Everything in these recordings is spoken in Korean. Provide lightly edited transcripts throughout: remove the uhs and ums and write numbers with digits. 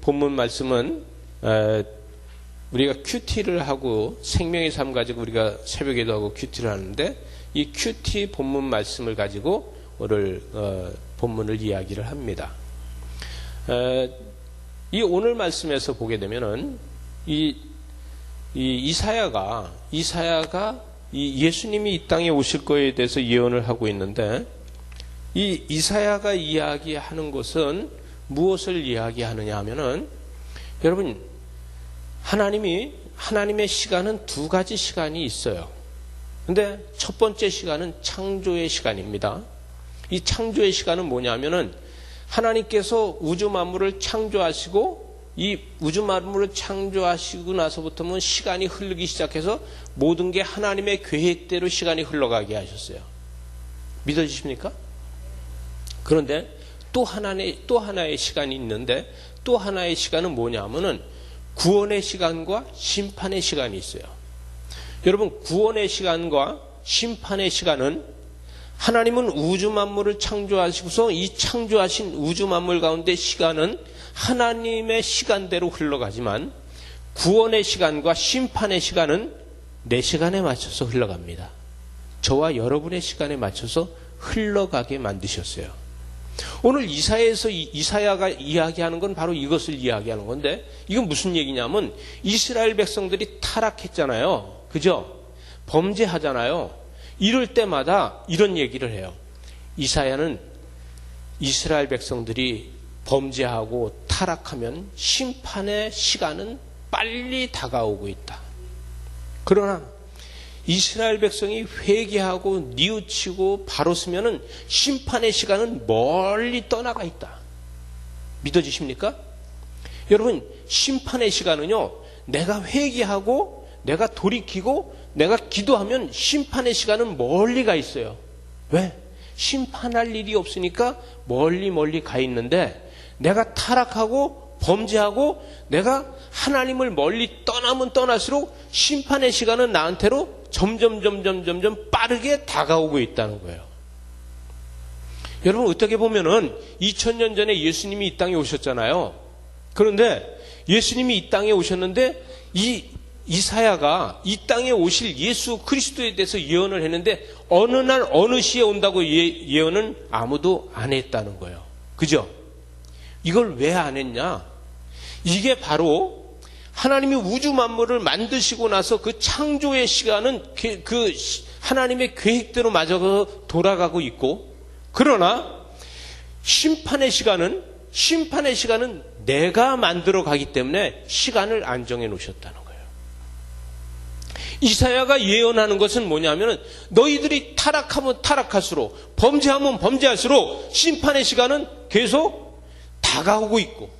본문 말씀은 우리가 큐티를 하고 생명의 삶 가지고 우리가 새벽에도 하고 큐티를 하는데 이 큐티 본문 말씀을 가지고 오늘 본문을 이야기를 합니다. 이 오늘 말씀에서 보게 되면은 이사야가 이 예수님이 이 땅에 오실 거에 대해서 예언을 하고 있는데 이 이사야가 이야기하는 것은 무엇을 이야기하느냐 하면은 여러분 하나님의 시간은 두 가지 시간이 있어요. 근데 첫 번째 시간은 창조의 시간입니다. 이 창조의 시간은 뭐냐면은 하나님께서 우주 만물을 창조하시고 이 우주 만물을 창조하시고 나서부터는 시간이 흐르기 시작해서 모든 게 하나님의 계획대로 시간이 흘러가게 하셨어요. 믿어지십니까? 그런데 또 하나의 시간이 있는데 또 하나의 시간은 뭐냐면은 구원의 시간과 심판의 시간이 있어요. 여러분 구원의 시간과 심판의 시간은 하나님은 우주 만물을 창조하시고서 이 창조하신 우주 만물 가운데 시간은 하나님의 시간대로 흘러가지만 구원의 시간과 심판의 시간은 내 시간에 맞춰서 흘러갑니다. 저와 여러분의 시간에 맞춰서 흘러가게 만드셨어요. 오늘 이사야가 이야기하는 건 바로 이것을 이야기하는 건데 이건 무슨 얘기냐면 이스라엘 백성들이 타락했잖아요. 그죠? 범죄하잖아요. 이럴 때마다 이런 얘기를 해요. 이사야는 이스라엘 백성들이 범죄하고 타락하면 심판의 시간은 빨리 다가오고 있다. 그러나 이스라엘 백성이 회개하고 뉘우치고 바로 서면은 심판의 시간은 멀리 떠나가 있다. 믿어지십니까? 여러분 심판의 시간은요 내가 회개하고 내가 돌이키고 내가 기도하면 심판의 시간은 멀리 가 있어요. 왜? 심판할 일이 없으니까 멀리 가 있는데 내가 타락하고 범죄하고 내가 하나님을 멀리 떠나면 떠날수록 심판의 시간은 나한테로 점점 빠르게 다가오고 있다는 거예요. 여러분 어떻게 보면은 2000년 전에 예수님이 이 땅에 오셨잖아요. 그런데 예수님이 이 땅에 오셨는데 이사야가 이 땅에 오실 예수 그리스도에 대해서 예언을 했는데 어느 날 어느 시에 온다고 예언은 아무도 안 했다는 거예요. 그죠? 이걸 왜 안 했냐? 이게 바로 하나님이 우주 만물을 만드시고 나서 그 창조의 시간은 그 하나님의 계획대로 맞아서 돌아가고 있고 그러나 심판의 시간은 내가 만들어 가기 때문에 시간을 안 정해 놓으셨다는 거예요. 이사야가 예언하는 것은 뭐냐면 너희들이 타락하면 타락할수록 범죄하면 범죄할수록 심판의 시간은 계속 다가오고 있고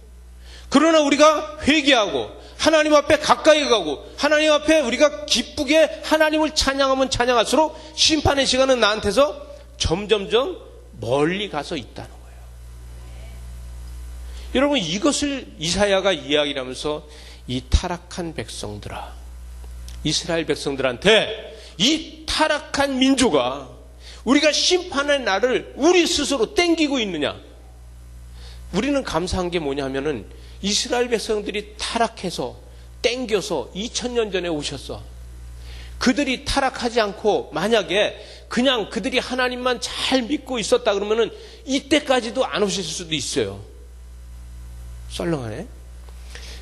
그러나 우리가 회개하고 하나님 앞에 가까이 가고 하나님 앞에 우리가 기쁘게 하나님을 찬양하면 찬양할수록 심판의 시간은 나한테서 점점점 멀리 가서 있다는 거예요. 여러분 이것을 이사야가 이야기를 하면서 이 타락한 백성들아 이스라엘 백성들한테 이 타락한 민족아 우리가 심판의 날을 우리 스스로 땡기고 있느냐. 우리는 감사한 게 뭐냐면은 이스라엘 백성들이 타락해서 땡겨서 2000년 전에 오셨어. 그들이 타락하지 않고 만약에 그냥 그들이 하나님만 잘 믿고 있었다 그러면은 이때까지도 안 오실 수도 있어요. 썰렁하네.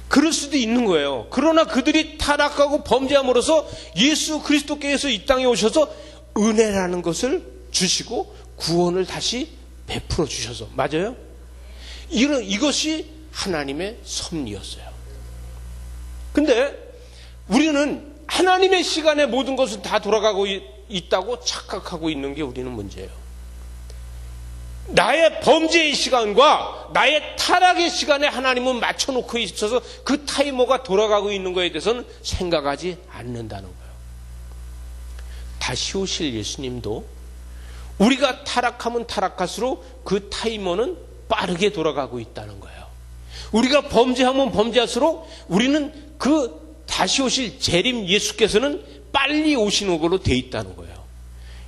그럴 수도 있는 거예요. 그러나 그들이 타락하고 범죄함으로써 예수 그리스도께서 이 땅에 오셔서 은혜라는 것을 주시고 구원을 다시 베풀어 주셔서 맞아요? 이것이 하나님의 섭리였어요. 근데 우리는 하나님의 시간에 모든 것은 다 돌아가고 있다고 착각하고 있는 게 우리는 문제예요. 나의 범죄의 시간과 나의 타락의 시간에 하나님은 맞춰놓고 있어서 그 타이머가 돌아가고 있는 것에 대해서는 생각하지 않는다는 거예요. 다시 오실 예수님도 우리가 타락하면 타락할수록 그 타이머는 빠르게 돌아가고 있다는 거예요. 우리가 범죄하면 범죄할수록 우리는 그 다시 오실 재림 예수께서는 빨리 오시는 걸로 돼 있다는 거예요.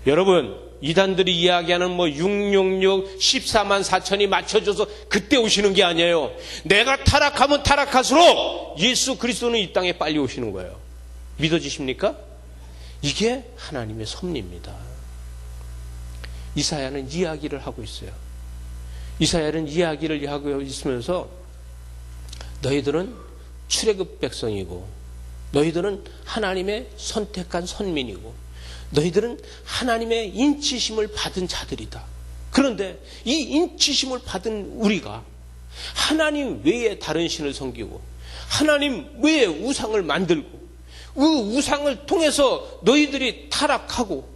여러분 이단들이 이야기하는 666, 14만 4천이 맞춰줘서 그때 오시는 게 아니에요. 내가 타락하면 타락할수록 예수 그리스도는 이 땅에 빨리 오시는 거예요. 믿어지십니까? 이게 하나님의 섭리입니다. 이사야는 이야기를 하고 있어요. 이사야는 이야기를 하고 있으면서 너희들은 출애굽 백성이고 너희들은 하나님의 선택한 선민이고 너희들은 하나님의 인치심을 받은 자들이다. 그런데 이 인치심을 받은 우리가 하나님 외에 다른 신을 섬기고 하나님 외에 우상을 만들고 그 우상을 통해서 너희들이 타락하고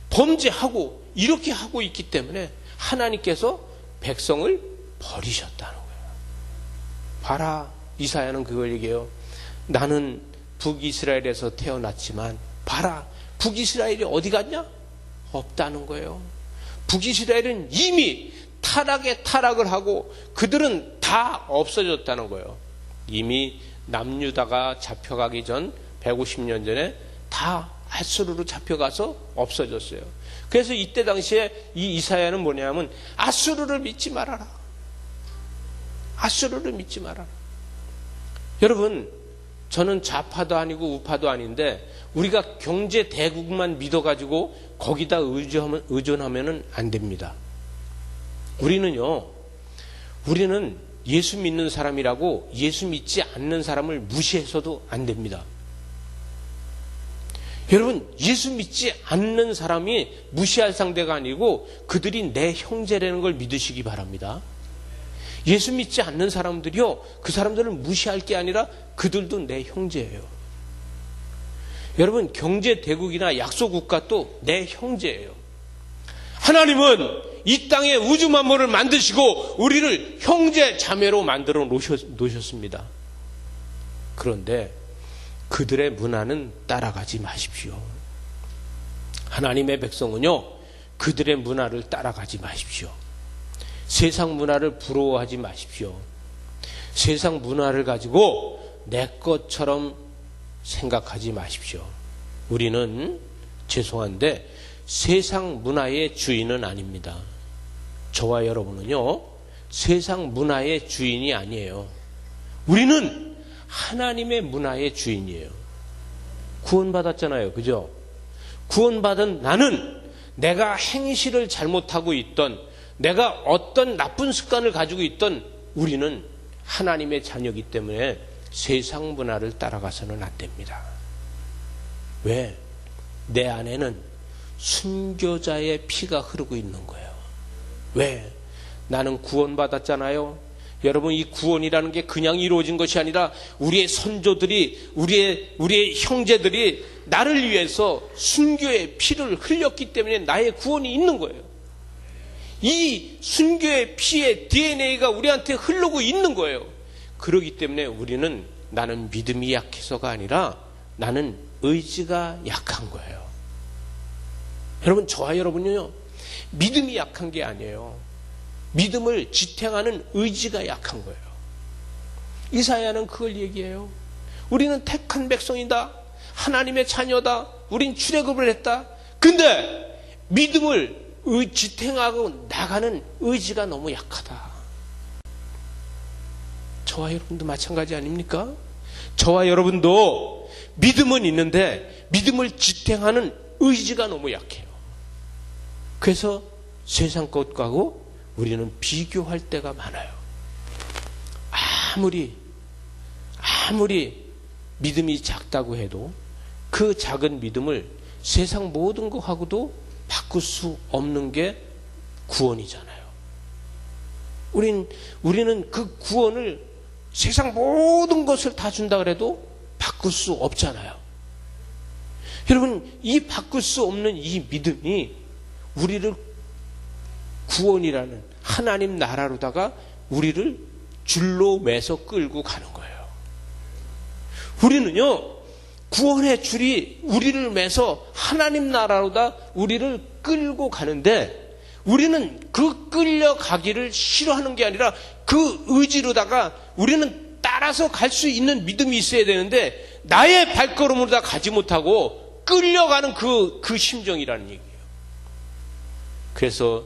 범죄하고 이렇게 하고 있기 때문에 하나님께서 백성을 버리셨다는 거예요. 봐라, 이사야는 그걸 얘기해요. 나는 북이스라엘에서 태어났지만 봐라, 북이스라엘이 어디 갔냐? 없다는 거예요. 북이스라엘은 이미 타락에 타락을 하고 그들은 다 없어졌다는 거예요. 이미 남유다가 잡혀가기 전 150년 전에 다 아수르로 잡혀가서 없어졌어요. 그래서 이때 당시에 이 이사야는 뭐냐면 아수르를 믿지 말아라. 아수르를 믿지 말아라. 여러분, 저는 좌파도 아니고 우파도 아닌데 우리가 경제 대국만 믿어가지고 거기다 의존하면 안 됩니다. 우리는 예수 믿는 사람이라고 예수 믿지 않는 사람을 무시해서도 안 됩니다. 여러분, 예수 믿지 않는 사람이 무시할 상대가 아니고 그들이 내 형제라는 걸 믿으시기 바랍니다. 예수 믿지 않는 사람들이요, 그 사람들은 무시할 게 아니라 그들도 내 형제예요. 여러분, 경제 대국이나 약소국가도 내 형제예요. 하나님은 이 땅에 우주 만물을 만드시고 우리를 형제 자매로 만들어 놓으셨습니다. 그런데 그들의 문화는 따라가지 마십시오. 하나님의 백성은요, 그들의 문화를 따라가지 마십시오. 세상 문화를 부러워하지 마십시오. 세상 문화를 가지고 내 것처럼 생각하지 마십시오. 우리는 죄송한데 세상 문화의 주인은 아닙니다. 저와 여러분은요, 세상 문화의 주인이 아니에요. 우리는 하나님의 문화의 주인이에요. 구원받았잖아요. 그죠? 구원받은 나는 내가 행실을 잘못하고 있던, 내가 어떤 나쁜 습관을 가지고 있던 우리는 하나님의 자녀이기 때문에 세상 문화를 따라가서는 안 됩니다. 왜? 내 안에는 순교자의 피가 흐르고 있는 거예요. 왜? 나는 구원받았잖아요. 여러분, 이 구원이라는 게 그냥 이루어진 것이 아니라 우리의 선조들이, 우리의 형제들이 나를 위해서 순교의 피를 흘렸기 때문에 나의 구원이 있는 거예요. 이 순교의 피의 DNA가 우리한테 흐르고 있는 거예요. 그렇기 때문에 우리는 나는 믿음이 약해서가 아니라 나는 의지가 약한 거예요. 여러분, 저와 여러분은요, 믿음이 약한 게 아니에요. 믿음을 지탱하는 의지가 약한 거예요. 이사야는 그걸 얘기해요. 우리는 택한 백성이다. 하나님의 자녀다. 우린 출애굽을 했다. 근데 믿음을 지탱하고 나가는 의지가 너무 약하다. 저와 여러분도 마찬가지 아닙니까? 저와 여러분도 믿음은 있는데 믿음을 지탱하는 의지가 너무 약해요. 그래서 세상 것과고 우리는 비교할 때가 많아요. 아무리 믿음이 작다고 해도 그 작은 믿음을 세상 모든 것하고도 바꿀 수 없는 게 구원이잖아요. 우리는 그 구원을 세상 모든 것을 다 준다 그래도 바꿀 수 없잖아요. 여러분, 이 바꿀 수 없는 이 믿음이 우리를 구원이라는 하나님 나라로다가 우리를 줄로 매서 끌고 가는 거예요. 우리는요, 구원의 줄이 우리를 매서 하나님 나라로다 우리를 끌고 가는데 우리는 그 끌려가기를 싫어하는 게 아니라 그 의지로다가 우리는 따라서 갈 수 있는 믿음이 있어야 되는데 나의 발걸음으로 다 가지 못하고 끌려가는 그 심정이라는 얘기예요. 그래서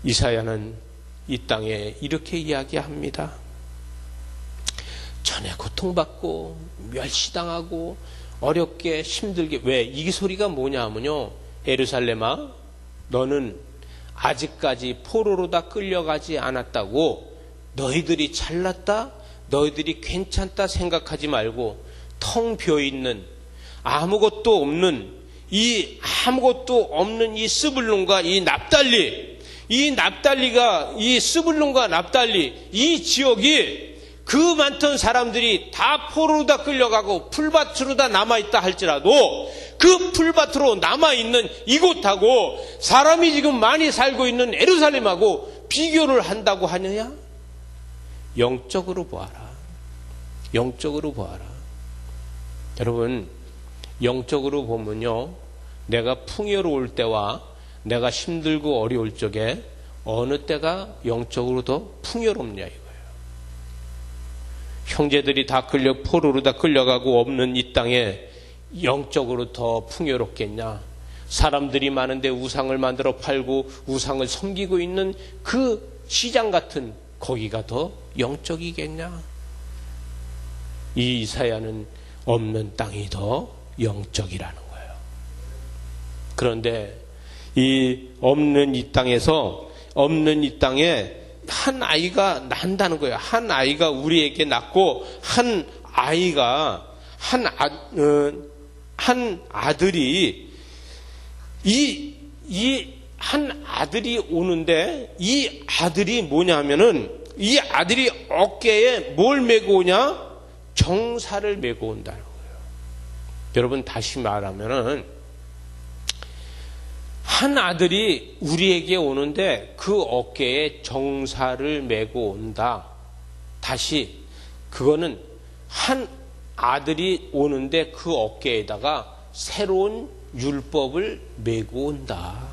이사야는 이 땅에 이렇게 이야기합니다. 전에 고통받고 멸시당하고 어렵게 힘들게, 왜? 이 소리가 뭐냐 하면요, 예루살렘아, 너는 아직까지 포로로 다 끌려가지 않았다고 너희들이 잘났다, 너희들이 괜찮다 생각하지 말고 텅 비어있는 아무것도 없는 이 스불론과 이 납달리가 이 스불론과 납달리 이 지역이 그 많던 사람들이 다 포로로 다 끌려가고 풀밭으로 다 남아있다 할지라도 그 풀밭으로 남아있는 이곳하고 사람이 지금 많이 살고 있는 예루살렘하고 비교를 한다고 하느냐? 영적으로 보아라. 영적으로 보아라. 여러분, 영적으로 보면요, 내가 풍요로울 때와 내가 힘들고 어려울 적에 어느 때가 영적으로 더 풍요롭냐 이거예요. 형제들이 다 포로로 다 끌려가고 없는 이 땅에 영적으로 더 풍요롭겠냐? 사람들이 많은데 우상을 만들어 팔고 우상을 섬기고 있는 그 시장 같은 거기가 더 영적이겠냐? 이 이사야는 없는 땅이 더 영적이라는 거예요. 그런데 이 없는 이 땅에서, 없는 이 땅에 한 아이가 난다는 거예요. 한 아이가 우리에게 낳고 한 아들이 한 아들이 오는데, 이 아들이 뭐냐 하면은, 이 아들이 어깨에 뭘 메고 오냐? 정사를 메고 온다는 거예요. 여러분, 다시 말하면은 한 아들이 우리에게 오는데 그 어깨에 정사를 메고 온다. 다시, 그거는 한 아들이 오는데 그 어깨에다가 새로운 율법을 메고 온다.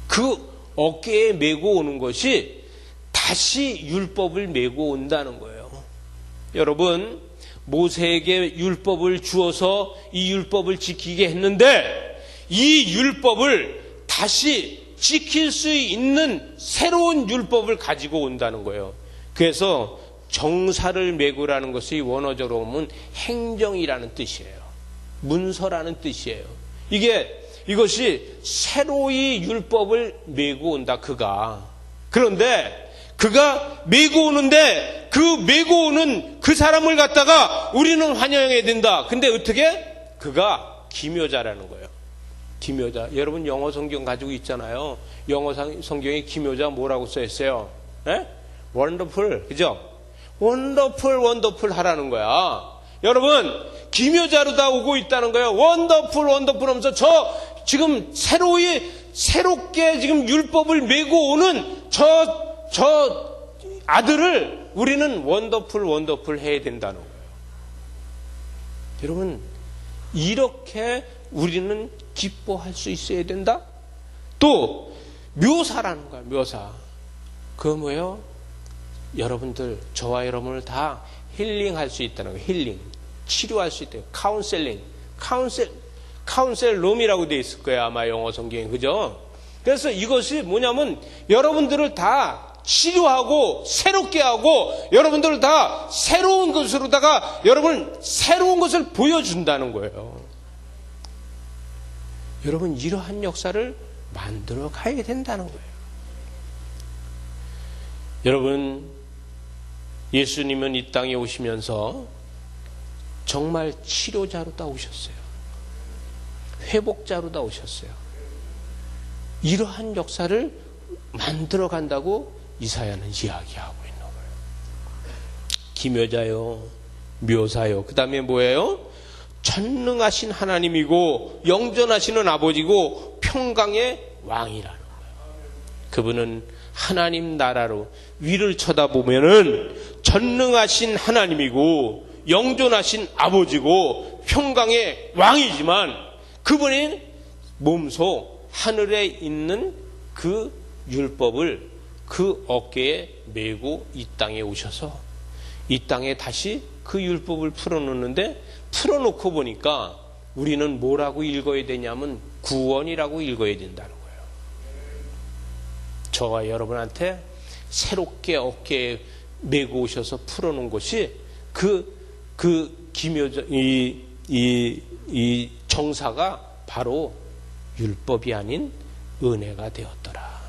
그 어깨에 메고 오는 것이 다시 율법을 메고 온다는 거예요. 여러분, 모세에게 율법을 주어서 이 율법을 지키게 했는데 이 율법을 다시 지킬 수 있는 새로운 율법을 가지고 온다는 거예요. 그래서 정사를 메고라는 것이 원어적으로 보면 행정이라는 뜻이에요. 문서라는 뜻이에요. 이것이 새로이 율법을 메고 온다, 그가. 그런데 그가 메고 오는데 그 메고 오는 그 사람을 갖다가 우리는 환영해야 된다. 근데 어떻게? 그가 기묘자라는 거예요. 기묘자. 여러분 영어 성경 가지고 있잖아요. 영어 성경에 기묘자 뭐라고 써있어요? 원더풀, 그죠? 원더풀 하라는 거야. 여러분, 기묘자로 다 오고 있다는 거예요. 원더풀 하면서 지금 새롭게 지금 율법을 메고 오는 저 아들을 우리는 원더풀 해야 된다는 거예요. 여러분, 이렇게 우리는 기뻐할 수 있어야 된다? 또, 묘사라는 거야, 묘사. 그거 뭐예요? 여러분들, 저와 여러분을 다 힐링할 수 있다는 거예요. 힐링. 치료할 수 있대요. 카운셀럼이라고 되어 있을 거예요. 아마 영어 성경에. 그죠? 그래서 이것이 뭐냐면 여러분들을 다 치료하고 새롭게 하고 여러분들을 다 새로운 것으로다가 여러분 새로운 것을 보여준다는 거예요. 여러분, 이러한 역사를 만들어 가야 된다는 거예요. 여러분, 예수님은 이 땅에 오시면서 정말 치료자로 다 오셨어요. 회복자로 다 오셨어요. 이러한 역사를 만들어 간다고 이사야는 이야기하고 있는 거예요. 기묘자요, 묘사요. 그 다음에 뭐예요? 전능하신 하나님이고 영존하시는 아버지고 평강의 왕이라는 거예요. 그분은 하나님 나라로 위를 쳐다보면은 전능하신 하나님이고 영존하신 아버지고 평강의 왕이지만 그분이 몸소 하늘에 있는 그 율법을 그 어깨에 메고 이 땅에 오셔서 이 땅에 다시 그 율법을 풀어놓는데 풀어놓고 보니까 우리는 뭐라고 읽어야 되냐면 구원이라고 읽어야 된다는 거예요. 저와 여러분한테 새롭게 어깨에 메고 오셔서 풀어놓은 것이 이 정사가 바로 율법이 아닌 은혜가 되었더라.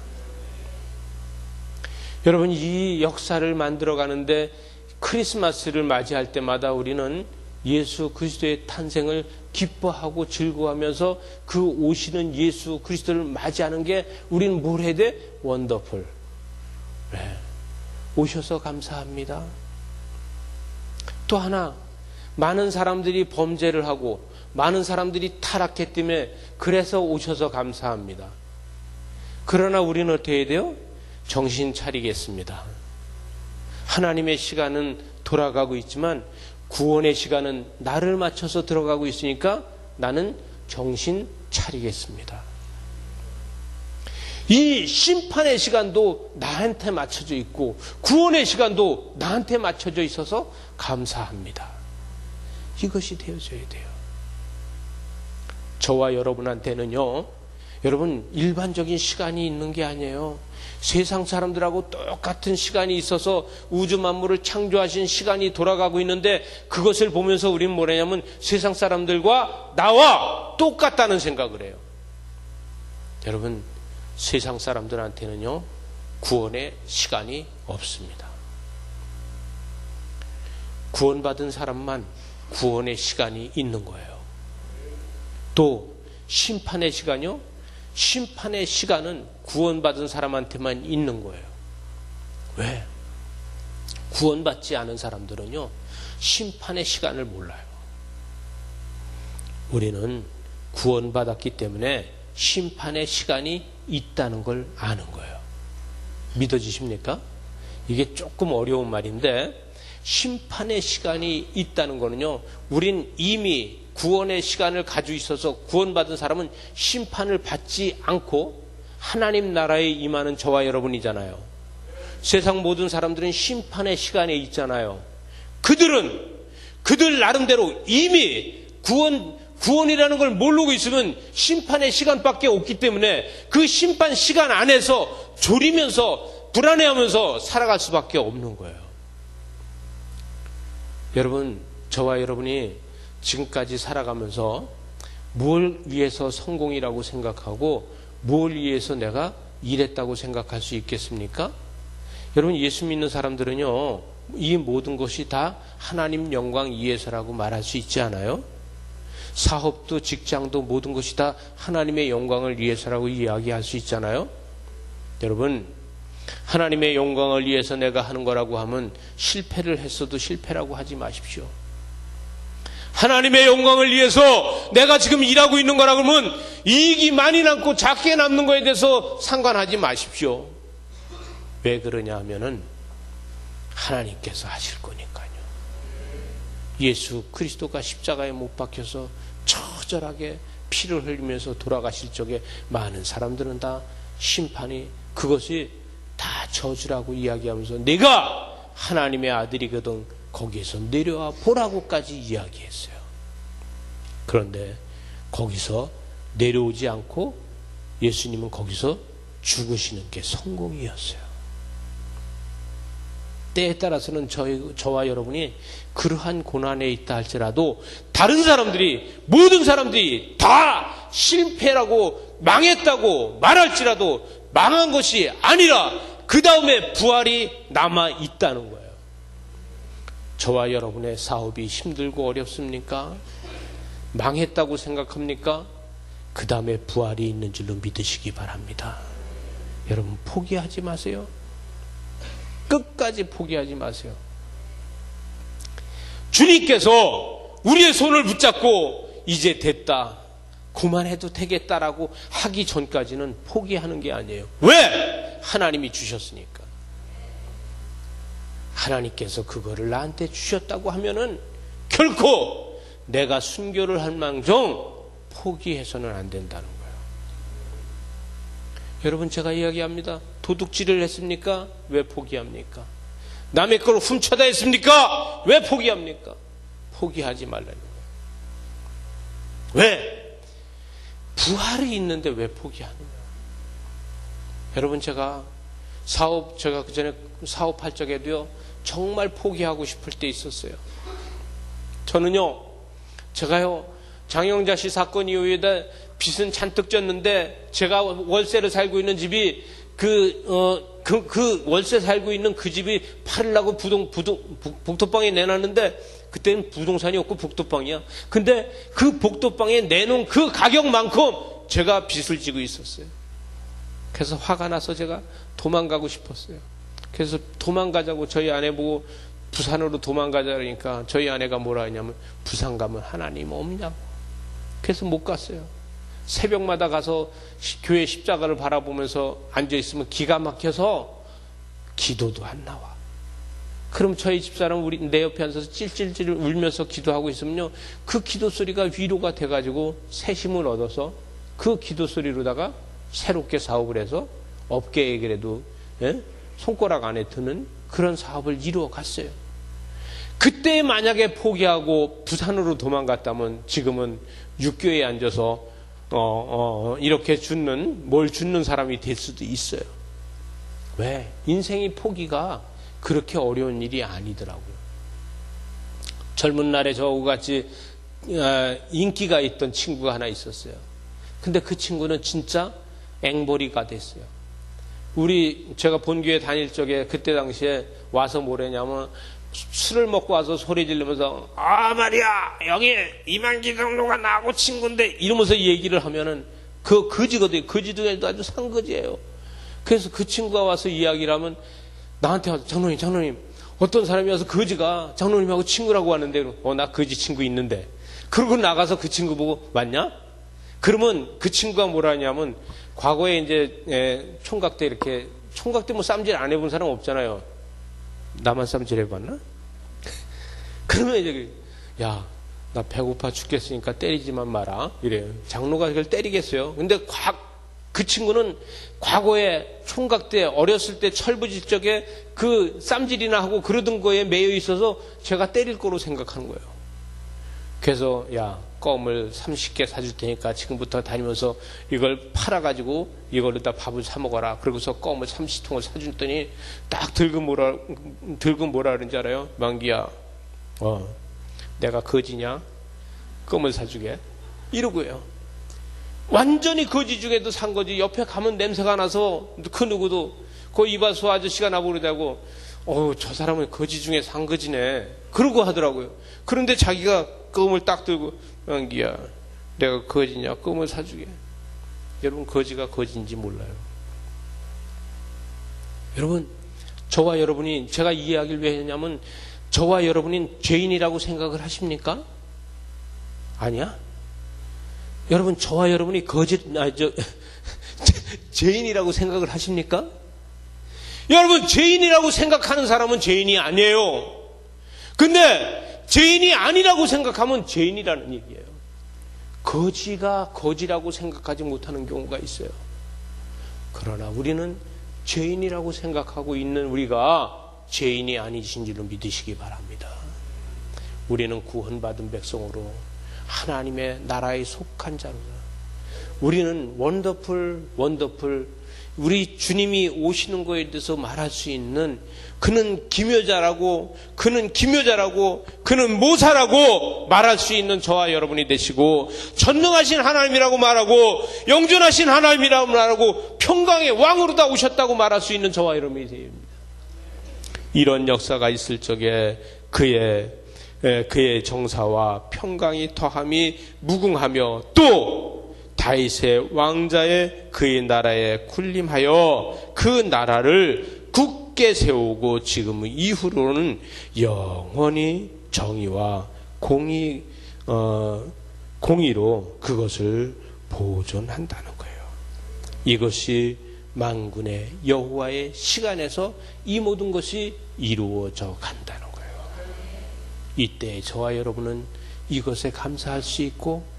여러분, 이 역사를 만들어가는데 크리스마스를 맞이할 때마다 우리는 예수 그리스도의 탄생을 기뻐하고 즐거워하면서 그 오시는 예수 그리스도를 맞이하는 게 우리는 뭘 해야 돼? 원더풀. 네. 오셔서 감사합니다. 또 하나, 많은 사람들이 범죄를 하고 많은 사람들이 타락했기 때문에 그래서 오셔서 감사합니다. 그러나 우리는 어떻게 해야 돼요? 정신 차리겠습니다. 하나님의 시간은 돌아가고 있지만 구원의 시간은 나를 맞춰서 들어가고 있으니까 나는 정신 차리겠습니다. 이 심판의 시간도 나한테 맞춰져 있고 구원의 시간도 나한테 맞춰져 있어서 감사합니다. 이것이 되어져야 돼요. 저와 여러분한테는요, 여러분 일반적인 시간이 있는 게 아니에요. 세상 사람들하고 똑같은 시간이 있어서 우주 만물을 창조하신 시간이 돌아가고 있는데 그것을 보면서 우리는 뭐냐면 세상 사람들과 나와 똑같다는 생각을 해요. 여러분, 세상 사람들한테는요, 구원의 시간이 없습니다. 구원받은 사람만 구원의 시간이 있는 거예요. 또 심판의 시간이요? 심판의 시간은 구원받은 사람한테만 있는 거예요. 왜? 구원받지 않은 사람들은요, 심판의 시간을 몰라요. 우리는 구원받았기 때문에 심판의 시간이 있다는 걸 아는 거예요. 믿어지십니까? 이게 조금 어려운 말인데, 심판의 시간이 있다는 거는요, 우린 이미 구원의 시간을 가지고 있어서 구원받은 사람은 심판을 받지 않고 하나님 나라에 임하는 저와 여러분이잖아요. 세상 모든 사람들은 심판의 시간에 있잖아요. 그들 나름대로 이미 구원이라는 걸 모르고 있으면 심판의 시간밖에 없기 때문에 그 심판 시간 안에서 졸이면서 불안해하면서 살아갈 수밖에 없는 거예요. 여러분, 저와 여러분이 지금까지 살아가면서 뭘 위해서 성공이라고 생각하고 뭘 위해서 내가 일했다고 생각할 수 있겠습니까? 여러분, 예수 믿는 사람들은요, 이 모든 것이 다 하나님 영광 위해서라고 말할 수 있지 않아요? 사업도 직장도 모든 것이 다 하나님의 영광을 위해서라고 이야기할 수 있잖아요? 여러분, 하나님의 영광을 위해서 내가 하는 거라고 하면 실패를 했어도 실패라고 하지 마십시오. 하나님의 영광을 위해서 내가 지금 일하고 있는 거라고 하면 이익이 많이 남고 작게 남는 거에 대해서 상관하지 마십시오. 왜 그러냐 하면은 하나님께서 하실 거니까요. 예수 그리스도가 십자가에 못 박혀서 처절하게 피를 흘리면서 돌아가실 적에 많은 사람들은 다 심판이 그것이 다 저주라고 이야기하면서 내가 하나님의 아들이거든 거기에서 내려와 보라고까지 이야기했어요. 그런데 거기서 내려오지 않고 예수님은 거기서 죽으시는 게 성공이었어요. 때에 따라서는 저와 여러분이 그러한 고난에 있다 할지라도 다른 사람들이, 모든 사람들이 다 실패라고 망했다고 말할지라도 망한 것이 아니라 그 다음에 부활이 남아 있다는 거예요. 저와 여러분의 사업이 힘들고 어렵습니까? 망했다고 생각합니까? 그 다음에 부활이 있는 줄로 믿으시기 바랍니다. 여러분, 포기하지 마세요. 끝까지 포기하지 마세요. 주님께서 우리의 손을 붙잡고 이제 됐다, 그만해도 되겠다라고 하기 전까지는 포기하는 게 아니에요. 왜? 하나님이 주셨으니까. 하나님께서 그거를 나한테 주셨다고 하면은 결코 내가 순교를 할 망정 포기해서는 안 된다는 거예요. 여러분, 제가 이야기합니다. 도둑질을 했습니까? 왜 포기합니까? 남의 걸 훔쳐다 했습니까? 왜 포기합니까? 포기하지 말라는 거예요. 왜? 부활이 있는데 왜 포기하는 거예요? 여러분, 제가 제가 그 전에 사업할 적에도요, 정말 포기하고 싶을 때 있었어요. 저는요, 제가요, 장영자 씨 사건 이후에 빚은 잔뜩 졌는데, 제가 월세를 살고 있는 집이 그 월세 살고 있는 그 집이 팔으려고 복도방에 내놨는데, 그때는 부동산이 없고 복도방이야. 근데 그 복도방에 내놓은 그 가격만큼 제가 빚을 지고 있었어요. 그래서 화가 나서 제가 도망가고 싶었어요. 그래서 도망가자고 저희 아내 보고 부산으로 도망가자 그러니까 저희 아내가 뭐라 하냐면, 부산 가면 하나님 없냐고. 그래서 못 갔어요. 새벽마다 가서 교회 십자가를 바라보면서 앉아있으면 기가 막혀서 기도도 안 나와. 그럼 저희 집사람 내 옆에 앉아서 찔찔찔 울면서 기도하고 있으면요, 그 기도 소리가 위로가 돼가지고 새 힘을 얻어서 그 기도 소리로다가 새롭게 사업을 해서 업계에 그래도 손가락 안에 드는 그런 사업을 이루어 갔어요. 그때 만약에 포기하고 부산으로 도망갔다면 지금은 육교에 앉아서 이렇게 뭘 줍는 사람이 될 수도 있어요. 왜? 인생의 포기가 그렇게 어려운 일이 아니더라고요. 젊은 날에 저하고 같이 인기가 있던 친구가 하나 있었어요. 근데 그 친구는 진짜 앵벌이가 됐어요. 제가 본교회 다닐 적에 그때 당시에 와서 뭐랬냐면, 술을 먹고 와서 소리 지르면서, 말이야, 여기 이만기 장로가 나하고 친구인데, 이러면서 얘기를 하면은, 거지거든요. 거지도 아주 상거지예요. 그래서 그 친구가 와서 이야기를 하면, 나한테 와서, 장로님, 어떤 사람이 와서 거지가 장로님하고 친구라고 하는데, 나 거지 친구 있는데. 그러고 나가서 그 친구 보고, 맞냐? 그러면 그 친구가 뭐라 하냐면, 과거에 이제, 총각 때 뭐 쌈질 안 해본 사람 없잖아요. 나만 쌈질 해봤나? 그러면 이제, 야, 나 배고파 죽겠으니까 때리지만 마라. 이래요. 장로가 그걸 때리겠어요. 근데 그 친구는 과거에 총각 때 어렸을 때 철부지 적에 그 쌈질이나 하고 그러던 거에 매여 있어서 제가 때릴 거로 생각하는 거예요. 그래서 야, 껌을 30개 사줄 테니까 지금부터 다니면서 이걸 팔아가지고 이걸로 다 밥을 사 먹어라. 그러고서 껌을 30통을 사줬더니 딱 들고 뭐라 그런지 알아요? 만기야, 내가 거지냐? 껌을 사주게? 이러고요. 완전히 거지 중에도 산 거지. 옆에 가면 냄새가 나서 그 누구도 그 이발소 아저씨가 나보려고, 저 사람은 거지 중에 산 거지네. 그러고 하더라고요. 그런데 자기가 껌을 딱 들고, 만기야, 내가 거지냐? 껌을 사주게. 여러분, 거지가 거지인지 몰라요. 여러분, 저와 여러분이, 제가 이 이야기를 왜 했냐면, 저와 여러분이 죄인이라고 생각을 하십니까? 아니야? 여러분, 저와 여러분이 죄인이라고 생각을 하십니까? 여러분, 죄인이라고 생각하는 사람은 죄인이 아니에요. 근데 죄인이 아니라고 생각하면 죄인이라는 얘기예요. 거지가 거지라고 생각하지 못하는 경우가 있어요. 그러나 우리는 죄인이라고 생각하고 있는 우리가 죄인이 아니신 줄로 믿으시기 바랍니다. 우리는 구원받은 백성으로 하나님의 나라에 속한 자로다. 우리는 원더풀, 우리 주님이 오시는 것에 대해서 말할 수 있는, 그는 기묘자라고, 그는 모사라고 말할 수 있는 저와 여러분이 되시고, 전능하신 하나님이라고 말하고, 영존하신 하나님이라고 말하고, 평강의 왕으로 다 오셨다고 말할 수 있는 저와 여러분이 됩니다. 이런 역사가 있을 적에 그의 정사와 평강이 더함이 무궁하며, 또 다윗의 왕자의 그의 나라에 군림하여 그 나라를 굳게 세우고 지금 이후로는 영원히 정의와 공의로 그것을 보존한다는 거예요. 이것이 만군의 여호와의 시간에서 이 모든 것이 이루어져 간다는 거예요. 이때 저와 여러분은 이것에 감사할 수 있고,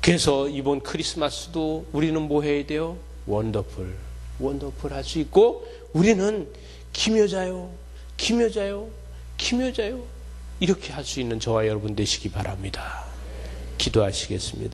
그래서 이번 크리스마스도 우리는 뭐 해야 돼요? 원더풀 할 수 있고, 우리는 기묘자요 이렇게 할 수 있는 저와 여러분 되시기 바랍니다. 기도하시겠습니다.